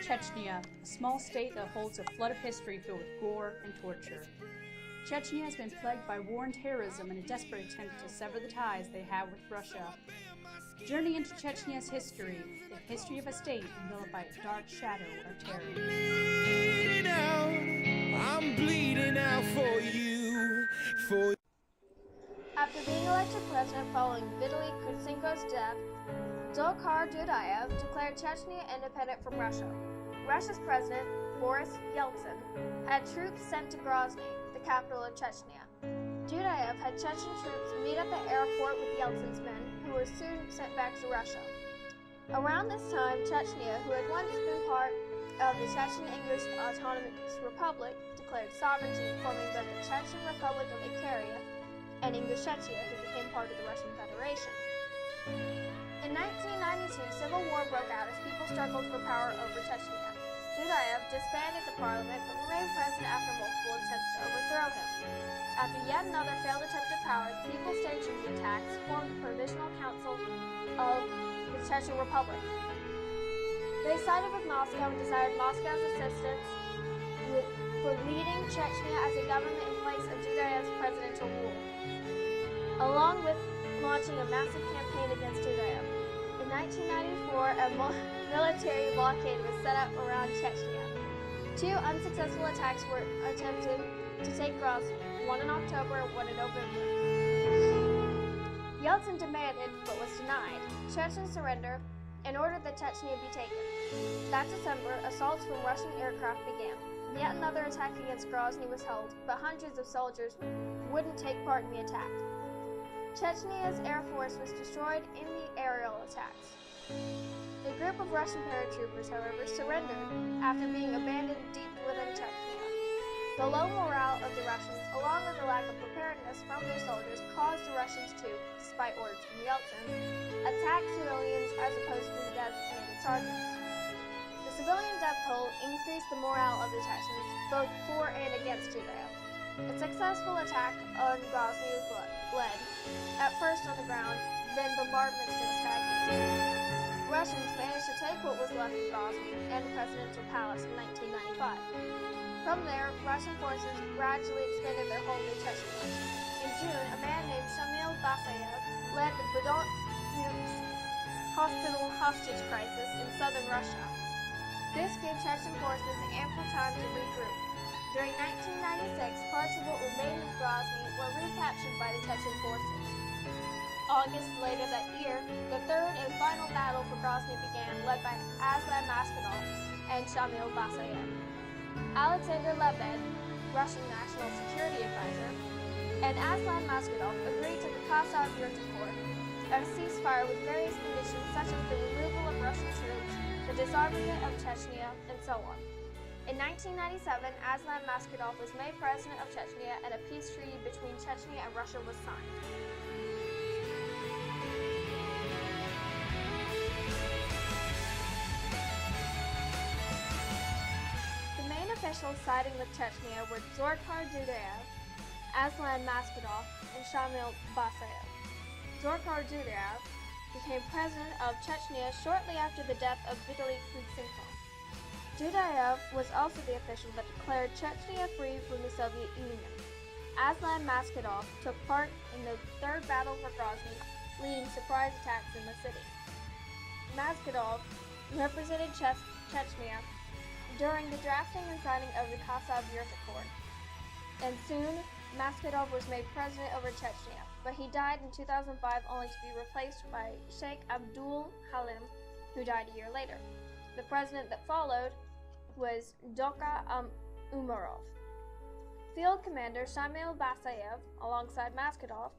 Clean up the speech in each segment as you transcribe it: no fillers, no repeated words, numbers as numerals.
Chechnya, a small state that holds a flood of history filled with gore and torture. Chechnya has been plagued by war and terrorism in a desperate attempt to sever the ties they have with Russia. Journey into Chechnya's history, the history of a state enveloped by a dark shadow of terror. I'm bleeding out for you. After being elected president following Vitaly Klitschko's death, Dzhokhar Dudayev declared Chechnya independent from Russia. Russia's president, Boris Yeltsin, had troops sent to Grozny, the capital of Chechnya. Dudayev had Chechen troops meet at the airport with Yeltsin's men, who were soon sent back to Russia. Around this time, Chechnya, who had once been part of the Chechen English Autonomous Republic, declared sovereignty, forming both the Chechen Republic of Ikaria and Ingushetia, who became part of the Russian Federation. In 1992, civil war broke out as people struggled for power over Chechnya. Dudayev disbanded the parliament but remained president after multiple attempts to overthrow him. After yet another failed attempt at power, the people staged the attacks, formed the Provisional Council of the Chechen Republic. They sided with Moscow and desired Moscow's assistance for leading Chechnya as a government in place of Dudayev's presidential rule, along with launching a massive campaign against Dudayev. In 1994, a military blockade was set up around Chechnya. Two unsuccessful attacks were attempted to take Grozny, one in October and one in November. Yeltsin demanded, but was denied, Chechen surrender and ordered that Chechnya be taken. That December, assaults from Russian aircraft began. Yet another attack against Grozny was held, but hundreds of soldiers wouldn't take part in the attack. Chechnya's air force was destroyed in the aerial attacks. A group of Russian paratroopers, however, surrendered after being abandoned deep within Chechnya. The low morale of the Russians, along with the lack of preparedness from their soldiers, caused the Russians to, despite orders from Yeltsin, attack civilians as opposed to the designated targets. The civilian death toll increased the morale of the Chechens, both for and against Dudayev. A successful attack on Grozny was led, at first on the ground, then bombardments from the sky came. Russians managed to take what was left of Grozny and the presidential palace in 1995. From there, Russian forces gradually expanded their hold in Chechnya. In June, a man named Shamil Basayev led the Budonsk hospital hostage crisis in southern Russia. This gave Chechen forces ample time to regroup. During 1996, parts of what remained of Grozny were recaptured by the Chechen forces. August later that year, the third and final battle for Grozny began, led by Aslan Maskhadov and Shamil Basayev. Alexander Lebed, Russian National Security Advisor, and Aslan Maskhadov agreed to the Khasav-Yurta-Accord, a ceasefire with various conditions such as the removal of Russian troops, the disarmament of Chechnya, and so on. In 1997, Aslan Maskhadov was made president of Chechnya and a peace treaty between Chechnya and Russia was signed. The main officials siding with Chechnya were Dzhokhar Dudayev, Aslan Maskhadov, and Shamil Basayev. Dzhokhar Dudayev became president of Chechnya shortly after the death of Vitaly Klitschko. Dudayev was also the official that declared Chechnya free from the Soviet Union. Aslan Maskhadov took part in the third battle for Grozny, leading surprise attacks in the city. Maskhadov represented Chechnya during the drafting and signing of the Khasav-Yurta-Accord, and soon Maskhadov was made president over Chechnya, but he died in 2005 only to be replaced by Sheikh Abdul Halim, who died a year later. The president that followed was Doka Umarov. Field Commander Shamil Basayev, alongside Maskhadov,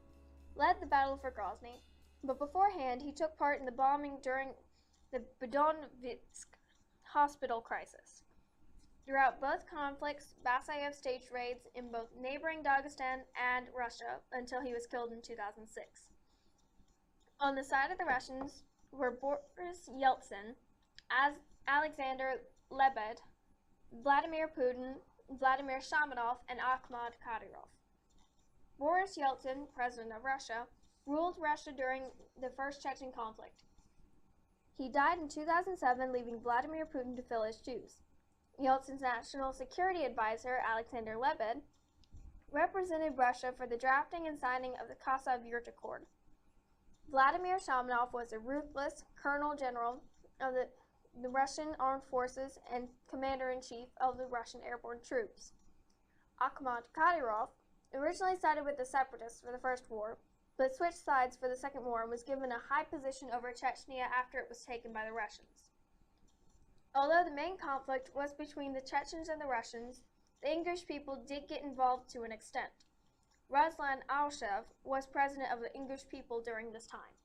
led the battle for Grozny, but beforehand he took part in the bombing during the Budonsk hospital crisis. Throughout both conflicts, Basayev staged raids in both neighboring Dagestan and Russia until he was killed in 2006. On the side of the Russians were Boris Yeltsin, Alexander Lebed, Vladimir Putin, Vladimir Shamanov, and Akhmat Kadyrov. Boris Yeltsin, president of Russia, ruled Russia during the First Chechen conflict. He died in 2007, leaving Vladimir Putin to fill his shoes. Yeltsin's national security advisor, Alexander Lebed, represented Russia for the drafting and signing of the Khasavyurt Accord. Vladimir Shamanov was a ruthless colonel general of the Russian armed forces and commander-in-chief of the Russian airborne troops. Akhmat Kadyrov originally sided with the separatists for the First War, but switched sides for the Second War and was given a high position over Chechnya after it was taken by the Russians. Although the main conflict was between the Chechens and the Russians, the English people did get involved to an extent. Ruslan Alshev was president of the English people during this time.